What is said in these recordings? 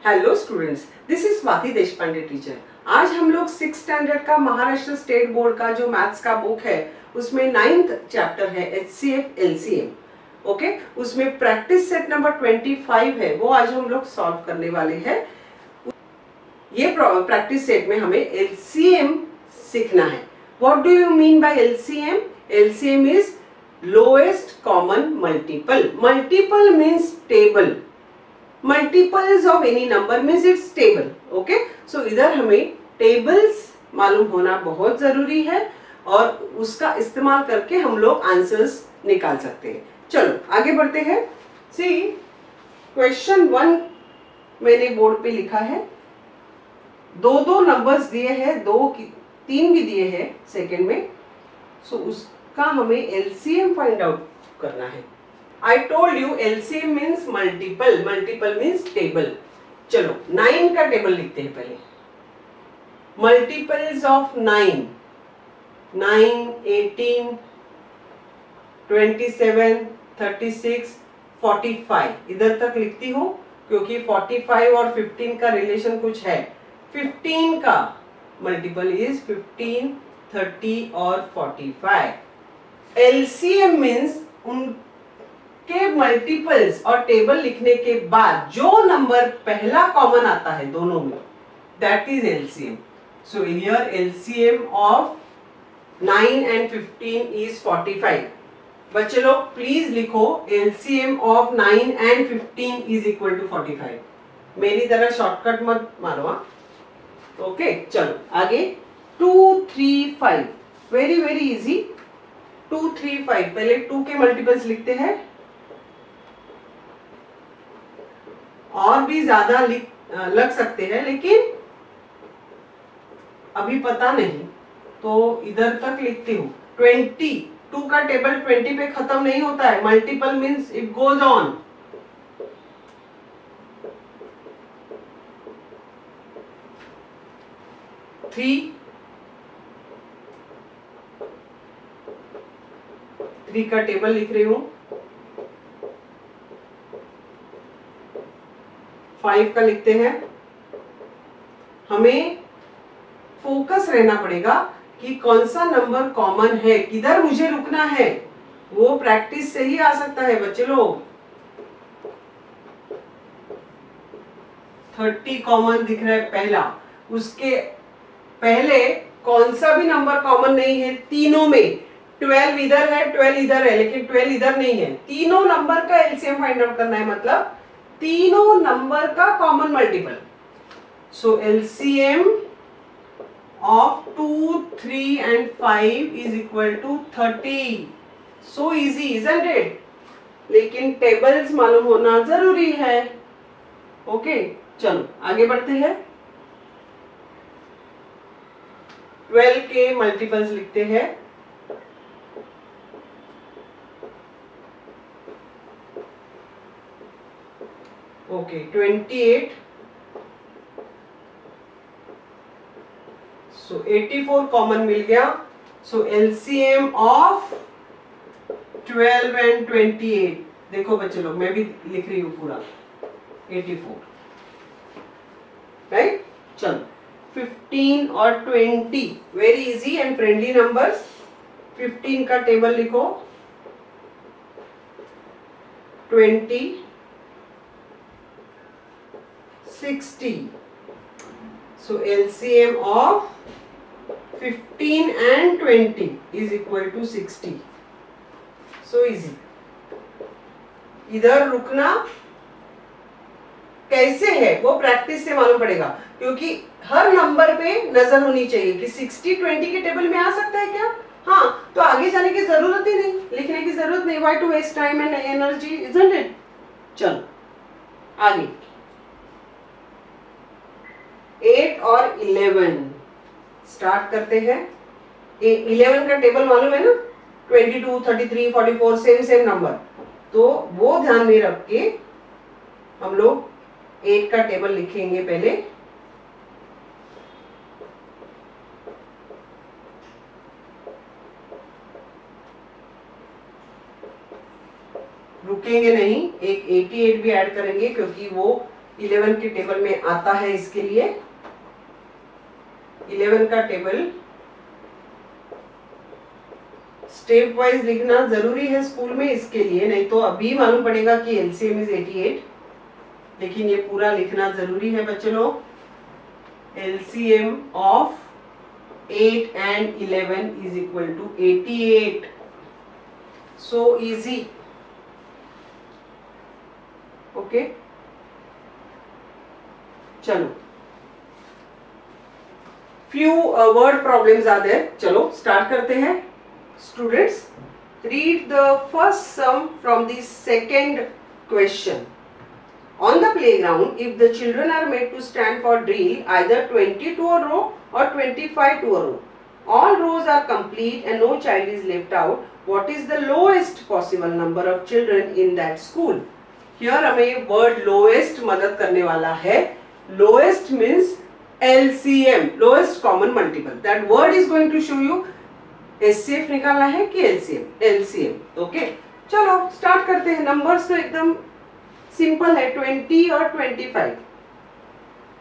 Hello students, this is Swati Deshpande teacher. आज हम लोग 6th स्टैंडर्ड का महाराष्ट्र स्टेट बोर्ड का जो मैथ्स का बुक है उसमें 9th चैप्टर है HCF LCM। ओके, उसमें प्रैक्टिस सेट नंबर 25 है, वो आज हम लोग सॉल्व करने वाले हैं। ये प्रैक्टिस सेट में हमें LCM सीखना है। What do you mean by LCM? LCM is lowest common multiple. Multiple means table, multiples of any number means its table. Okay, so इधर हमें टेबल्स मालूम होना बहुत जरूरी है और उसका इस्तेमाल करके हम लोग आंसर्स निकाल सकते हैं। चलो आगे बढ़ते हैं। सी क्वेश्चन 1 मैंने बोर्ड पे लिखा है। दो नंबर्स दिए हैं, 3 भी दिए हैं सेकंड में। सो उसका हमें LCM फाइंड आउट करना है। I told you LCM means multiple, multiple means table। चलो 9 का टेबल लिखते हैं पहले। Multiples of 9, 18, 27, 36, 45 इधर तक लिखती हूँ क्योंकि 45 और 15 का रिलेशन कुछ है। 15 का मल्टीपल इज 15, 30 और 45। LCM मीन्स उन के मल्टीपल्स और टेबल लिखने के बाद जो नंबर पहला कॉमन आता है दोनों में, that is LCM। So here LCM of 9 and 15 is 45। बच्चे लोग प्लीज लिखो LCM of 9 and 15 is equal to 45। मेरी तरह शॉर्टकट मत मारो। ओके, चलो आगे। 2, 3, 5 वेरी वेरी इजी। 2, 3, 5 पहले 2 के मल्टीपल्स लिखते हैं और भी ज्यादा लग सकते हैं लेकिन अभी पता नहीं, तो इधर तक लिखती हूँ। 20, 2 का टेबल 20 पे खत्म नहीं होता है। Multiple means it goes on. Three का टेबल लिख रही हूँ। 5 का लिखते हैं। हमें फोकस रहना पड़ेगा कि कौन सा नंबर कॉमन है, किधर मुझे रुकना है। वो प्रैक्टिस से ही आ सकता है बच्चे लोग। 30 कॉमन दिख रहा है पहला, उसके पहले कौन सा भी नंबर कॉमन नहीं है तीनों में। 12 इधर है, 12 इधर है, लेकिन 12 इधर नहीं है। तीनों नंबर का LCM फाइंड आउट करना है, मतलब तीनों नंबर का common multiple. So LCM of 2, 3 and 5 is equal to 30। So easy, isn't it? लेकिन टेबल्स मालूम होना जरूरी है। ओके, चलो आगे बढ़ते हैं। 12 के मल्टीपल्स लिखते हैं। ओके, 28। सो 84 कॉमन मिल गया। सो LCM ऑफ 12 and 28, देखो बच्चे लोग मैं भी लिख रही हूँ पूरा 84, राइट। चलो 15 और 20 very easy and friendly numbers. 15 का टेबल लिखो। 20, 60। So LCM of 15 and 20 is equal to 60. So easy. इधर रुकना कैसे है वो प्रैक्टिस से मालूम पड़ेगा, क्योंकि हर नंबर पे नजर होनी चाहिए कि 60, 20 के टेबल में आ सकता है क्या। हाँ, तो आगे जाने की जरूरत ही नहीं, लिखने की जरूरत नहीं। Why to waste time and energy, isn't it? चलो आगे। 8 और 11 स्टार्ट करते हैं। 11 का टेबल मालूम है ना, 22, 33, 44 सेम नंबर, तो वो ध्यान में रख के हम लोग 8 का टेबल लिखेंगे पहले। रुकेंगे नहीं, एक 88 भी ऐड करेंगे क्योंकि वो 11 के टेबल में आता है इसके लिए। 11 का टेबल स्टेप वाइज लिखना जरूरी है स्कूल में इसके लिए, नहीं तो अभी मालूम पड़ेगा कि एलसीएम इज 88, लेकिन ये पूरा लिखना जरूरी है बच्चे लोग। LCM of 8 and 11 is equal to 88. So easy. Okay. चलो, few word problems are there. चलो start करते हैं। Students, read the first sum from the second question. On the playground, if the children are made to stand for drill, either 20 to a row or 25 to a row, all rows are complete and no child is left out, what is the lowest possible number of children in that school? Here हमें word lowest मदद करने वाला है। Lowest means LCM, lowest common multiple. That word is going to show you SCF निकालना है कि LCM, LCM। Okay, चलो start करते हैं। नंबर्स तो एकदम सिंपल है, 20 और 25।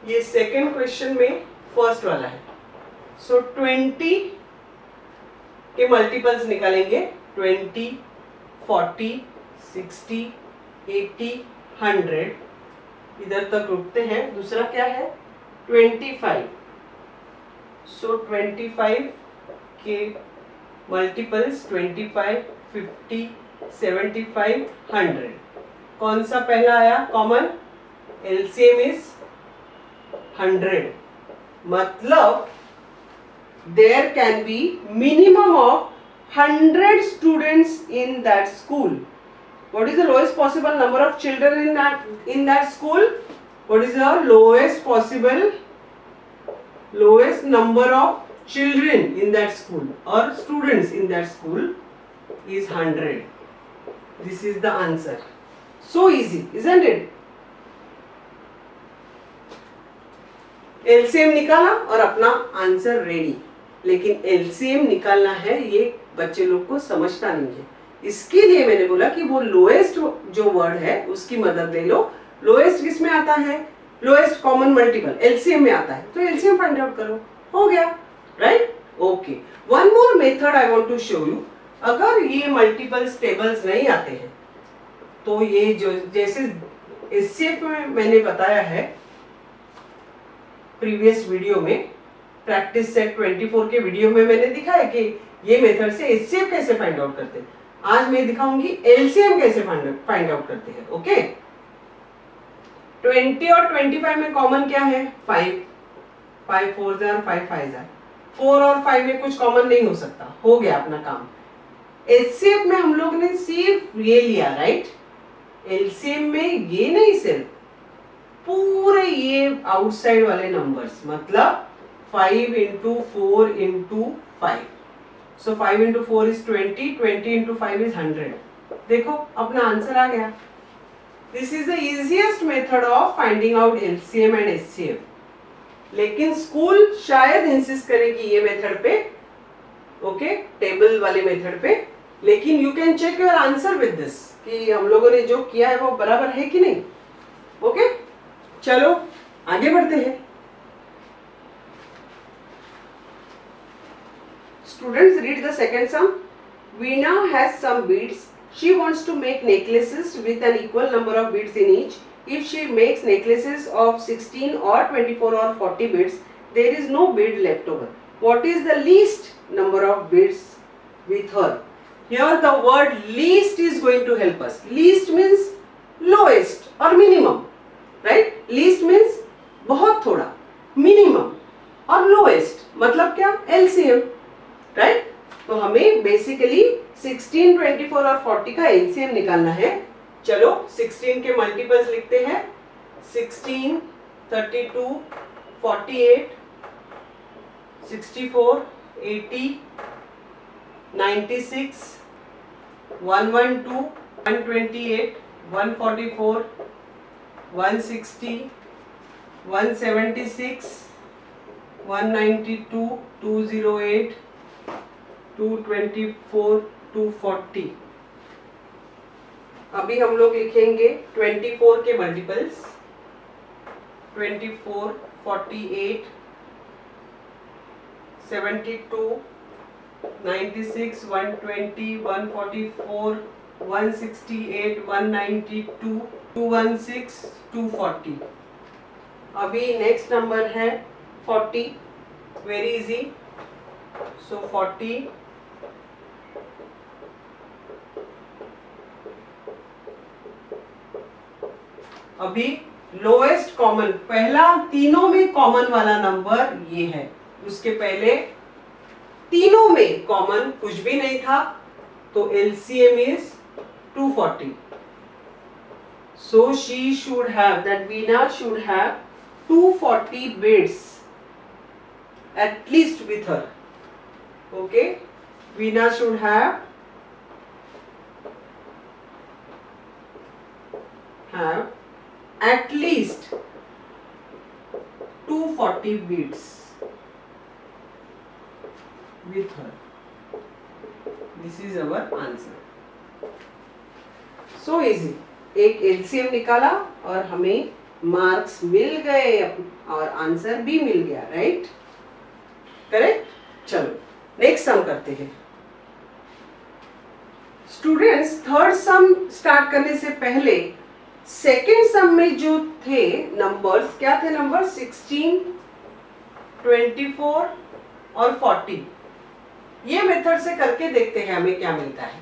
ये सेकेंड क्वेश्चन में फर्स्ट वाला है। सो 20 के मल्टीपल्स निकालेंगे, 20, 40, 60, 80, 100। इधर तक रुकते हैं। दूसरा क्या है? 25। सो 25 के मल्टीपल्स 25, 50, 75, 100। कौन सा पहला आया कॉमन? LCM is 100। मतलब there can be minimum of 100 students in that school. What is the lowest possible number of children in that school? What is the lowest possible lowest number of children in that school or students in that school is 100. This is the answer. So easy, isn't it? LCM निकाला और अपना answer ready. लेकिन LCM निकालना है ये बच्चे लोग को समझता नहीं है। इसके लिए मैंने बोला कि वो लोएस्ट जो वर्ड है उसकी मदद ले लो। लोएस्ट किस में आता है? लोएस्ट कॉमन मल्टीपल LCM में आता है, तो LCM फाइंड आउट करो, हो गया, right? Okay, one more method I want to show you. अगर ये मल्टीपल्स टेबल्स नहीं आते हैं तो ये जो जैसे SCF में मैंने बताया है प्रीवियस वीडियो में, प्रैक्टिस सेट 24 के वीडियो में मैंने दिखाया कि ये मेथड से SCF कैसे फाइंड आउट करते हैं। आज मैं दिखाऊंगी LCM कैसे फाइंड आउट करते हैं। ओके, 20 और 25 में कॉमन क्या है? 5, 5 4 जार, 5 5 जार। 4 और 5 में कुछ कॉमन नहीं हो सकता, हो गया अपना काम। एचसीएफ में हम लोग ने सिर्फ ये लिया, राइट? एलसीएम में ये नहीं, सिर्फ पूरे ये आउटसाइड वाले नंबर्स, मतलब 5 into 4 into 5। So 5 into 4 is 20, 20 into 5 is 100। देखो अपना आंसर आ गया। This is the easiest method of finding out LCM and HCF। लेकिन स्कूल शायद इंसिस्ट करेगी ये मेथड पे, ओके, टेबल वाले मेथड पे। लेकिन you can check your answer with this कि हम लोगों ने जो किया है वो बराबर है कि नहीं। ओके, चलो आगे बढ़ते हैं। Students, read the second sum. Veena has some beads. She wants to make necklaces with an equal number of beads in each. If she makes necklaces of 16 or 24 or 40 beads, there is no bead left over. What is the least number of beads with her? Here the word least is going to help us. Least means lowest or minimum, right? Least means बहुत थोड़ा, minimum और lowest मतलब क्या? LCM, right? तो हमें basically 16, 24 और 40 का LCM निकालना है। चलो 16 के मल्टीपल्स लिखते हैं। 16, 32, 48, 64, 80, 96, 112, 128, 144, 160, 176, 192, 208, 224, 240। अभी हम लोग लिखेंगे 24 के मल्टीपल्स। 24, 48, 72, 96, 120, 144, 168, 192, 216, 240. अभी नेक्स्ट नंबर है 40, वेरी इजी. सो 40, अभी लोएस्ट कॉमन, पहला तीनों में कॉमन वाला नंबर ये है. उसके पहले तीनों में कॉमन कुछ भी नहीं था, तो LCM is 240. So she should have, that Veena should have 240 bits at least with her. Okay, Veena should have at least 240 bits with her. This is our answer. So easy. एक LCM निकाला और हमें marks मिल गए और answer भी मिल गया. Right, correct. चलो next sum करते हैं. स्टूडेंट्स, थर्ड सम स्टार्ट करने से पहले सेकेंड सम में जो थे नंबर्स, क्या थे नंबर? 16, 24 और 40. ये मेथड से करके देखते हैं हमें क्या मिलता है.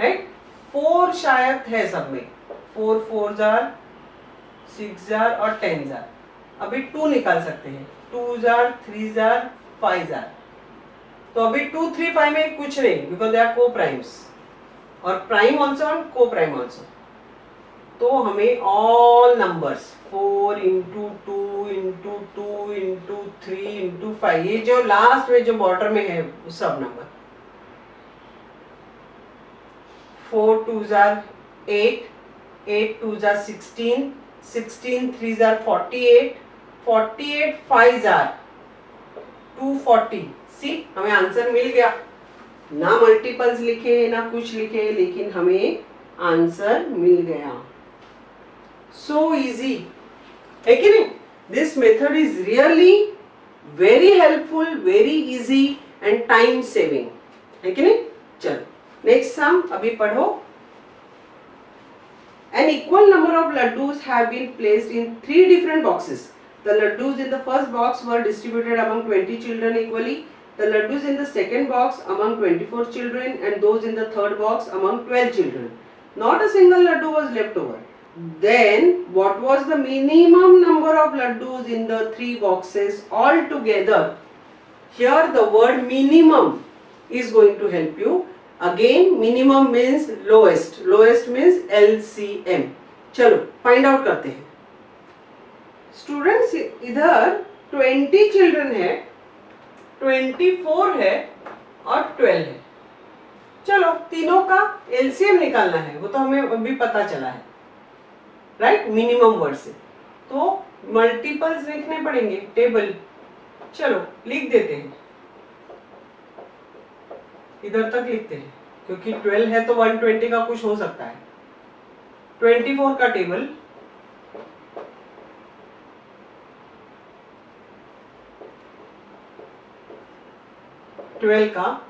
राइट, 4 शायद है सब में. 4 4 जार, 6 जार और 10 जार. अभी 2 निकाल सकते हैं. 2 जार, 3 जार, 5 जार. तो अभी 2, 3, 5 में कुछ नहीं, बिकॉज दे आर को प्राइम्स और प्राइम ऑल्सो और को प्राइम ऑल्सो. तो हमें all numbers 4 into 2 into 2 into 3 into 5, ये जो लास्ट में जो बॉर्डर में है वो सब number. 4 2 jar 8, 8 2 jar 16, 16 3 jar 48, 48 5 jar 240. सी, हमें आंसर मिल गया. ना मल्टीपल्स लिखे ना कुछ लिखे, लेकिन हमें आंसर मिल गया. So easy, है कि नहीं? This method is really very helpful, very easy and time saving, है कि नहीं? चलो नेक्स्ट सम अभी पढ़ो. An equal number of laddus have been placed in 3 different boxes. The laddus in the first box were distributed among 20 children equally. The laddus in the second box among 24 children and those in the third box among 12 children. Not a single laddu was left over. Then what was the minimum number of laddus in the 3 boxes altogether? Here the word minimum is going to help you. Again, minimum means lowest, lowest means LCM. चलो find out करते हैं. Students, इधर 20 children है, 24 है और 12 है. चलो तीनों का LCM निकालना है, वो तो हमें अभी पता चला है. राइट, मिनिमम वर्ड से. तो मल्टीपल्स लिखने पड़ेंगे टेबल. चलो लिख देते हैं, इधर तक लिखते हैं, क्योंकि 12 है तो 120 का कुछ हो सकता है. 24 का टेबल, ट्वेल्व का,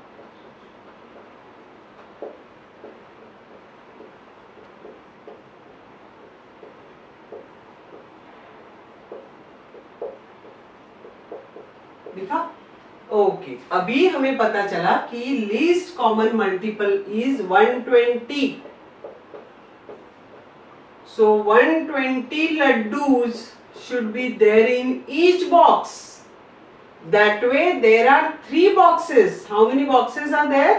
लिखा. ओके, अभी हमें पता चला कि least common multiple is 120. So 120 laddus should be there in each box. That way there are 3 boxes. How many boxes are there?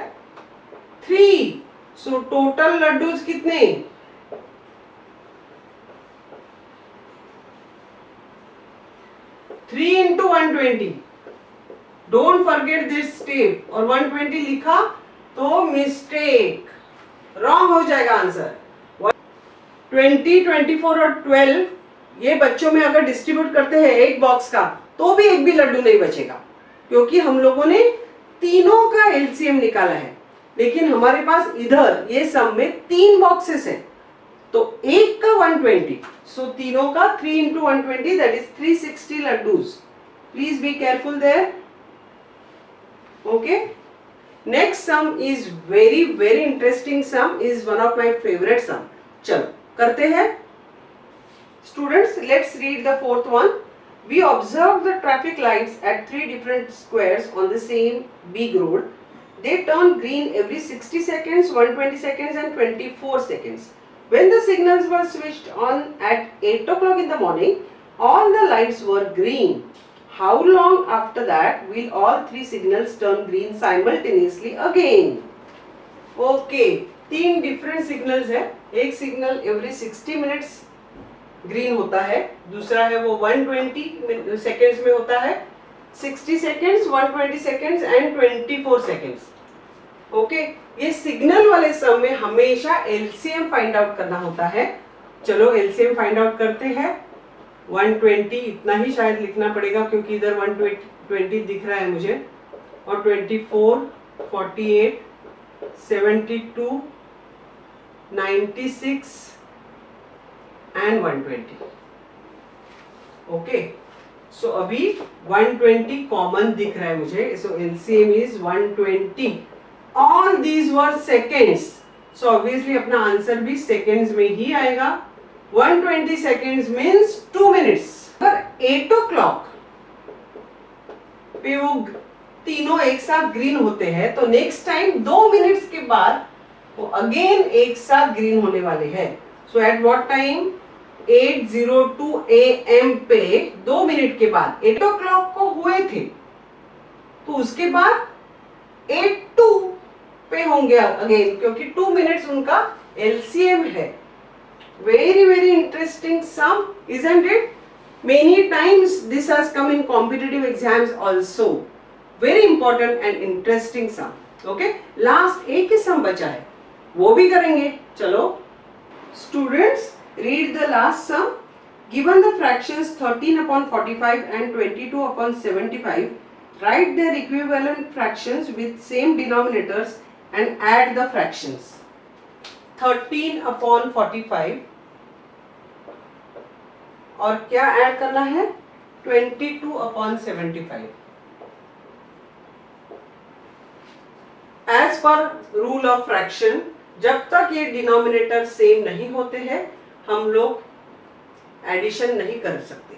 3. So total laddus कितने? 3 into 120. Don't forget this step. और 120 लिखा तो mistake, wrong हो जाएगा answer. 20, 24 और 12 ये बच्चों में अगर डिस्ट्रीब्यूट करते हैं एक बॉक्स का, तो भी एक भी लड्डू नहीं बचेगा, क्योंकि हम लोगों ने तीनों का LCM निकाला है. लेकिन हमारे पास इधर ये सम में 3 बॉक्सेस है, तो एक का 120, सो तीनों का 3 into 120 that is 360 laddus. Please be careful there. Okay. Next sum is very interesting sum, is one of my favorite sum. चलो करते हैं. Students, let's read the fourth one. We observe the traffic lights at 3 different squares on the same big road. They turn green every 60 seconds, 120 seconds and 24 seconds. When the signals were switched on at 8 o'clock in the morning, all the lights were green. How long after that will all 3 signals turn green simultaneously again? Okay, 3 different signals है. एक signal every 60 minutes green होता है, दूसरा है वो 120 seconds में होता है, 60 seconds, 120 seconds and 24 seconds. Okay, ये सिग्नल वाले सम में हमेशा एलसीएम फाइंड आउट करना होता है. चलो एलसीएम फाइंड आउट करते हैं. 120 इतना ही शायद लिखना पड़ेगा क्योंकि इधर 120 दिख रहा है मुझे, और 24, 48, 72, 96 and 120. Okay, so अभी 120 कॉमन दिख रहा है मुझे, so LCM is 120. All these were seconds, so obviously अपना आंसर भी seconds में ही आएगा. 120 seconds means 2 minutes. अगर 8 o'clock पे वो तीनों एक साथ ग्रीन होते हैं तो नेक्स्ट टाइम 2 मिनट्स के बाद वो अगेन एक साथ ग्रीन होने वाले हैं. सो एट व्हाट टाइम? 8:02 AM पे 2 मिनट के बाद 8 o'clock को हुए थे, तो उसके बाद 8:02 पे होंगे अगेन, क्योंकि 2 मिनट्स उनका LCM है. very interesting sum, isn't it? Many times this has come in competitive exams also. Very important and interesting sum. Okay, last एक ही sum बचा है, वो भी करेंगे. चलो students, read the last sum. Given the fractions 13/45 and 22/75, write their equivalent fractions with same denominators and add the fractions. 13/45 और क्या add करना है? 22/75. As per rule of fraction, जब तक ये डिनोमिनेटर सेम नहीं होते हैं हम लोग एडिशन नहीं कर सकते.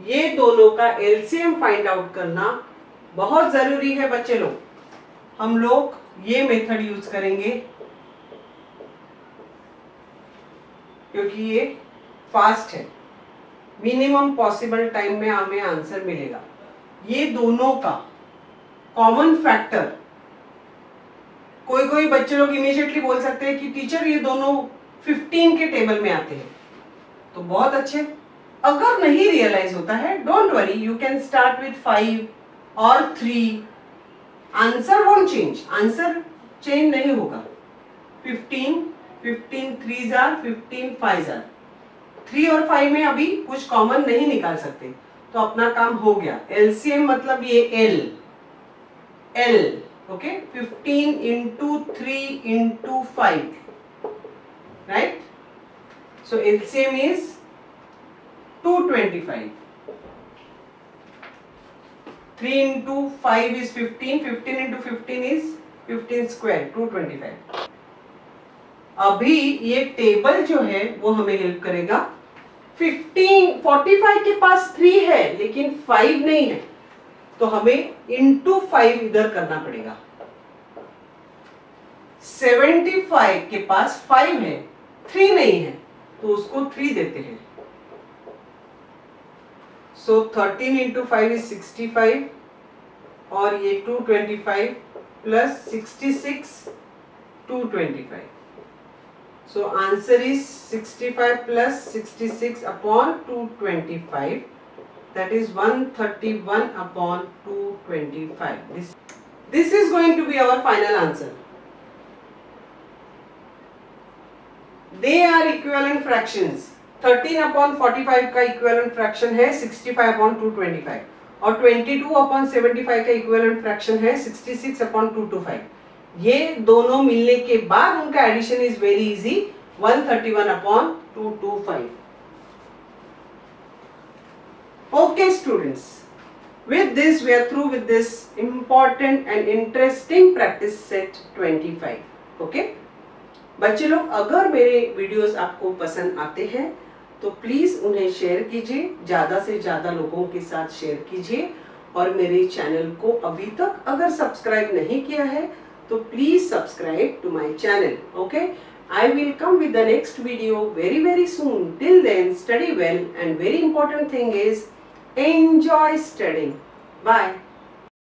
ये दोनों का एलसीएम फाइंड आउट करना बहुत जरूरी है बच्चे लोग. हम लोग ये मेथड यूज करेंगे क्योंकि ये फास्ट है. मिनिमम पॉसिबल टाइम में हमें आंसर मिलेगा. ये दोनों का कॉमन फैक्टर, कोई बच्चे लोग इमीडिएटली बोल सकते हैं कि टीचर ये दोनों 15 के टेबल में आते हैं, तो बहुत अच्छे. अगर नहीं रियलाइज होता है, don't worry, you can start with 5 और 3. Answer won't change, answer change नहीं होगा. 15 3s are 15 5s are. 3 और 5 में अभी कुछ कॉमन नहीं निकाल सकते, तो अपना काम हो गया. एलसीएम मतलब ये L, okay, 15 into 3 into 5, right? So LCM is 225. 3 into 5 is 15. 15 into 15 is 15 square, 225. अभी ये टेबल जो है वो हमें हेल्प करेगा. 45 के पास 3 है लेकिन 5 नहीं है, तो हमें into 5 इधर करना पड़ेगा. 75 के पास 5 है, 3 नहीं है, तो उसको 3 देते हैं. So 13 into 5 is 65 और ये 225 plus 66 225. So answer is 65 plus 66 upon 225. That is 131 upon 225. This is going to be our final answer. They are equivalent fractions. 13/45 का equivalent fraction है 65/225 और 22/75 का equivalent fraction है 66/225. ये दोनों मिलने के बाद उनका addition is very easy, 131/225. Okay students, with this we are through with this important and interesting practice set 25. Okay, बच्चे लोग अगर मेरे वीडियोस आपको पसंद आते हैं तो प्लीज उन्हें शेयर कीजिए, ज्यादा से ज्यादा लोगों के साथ शेयर कीजिए, और मेरे चैनल को अभी तक अगर सब्सक्राइब नहीं किया है तो please subscribe to my channel. Okay, I will come with the next video very soon. Till then, study well, and very important thing is enjoy studying. Bye.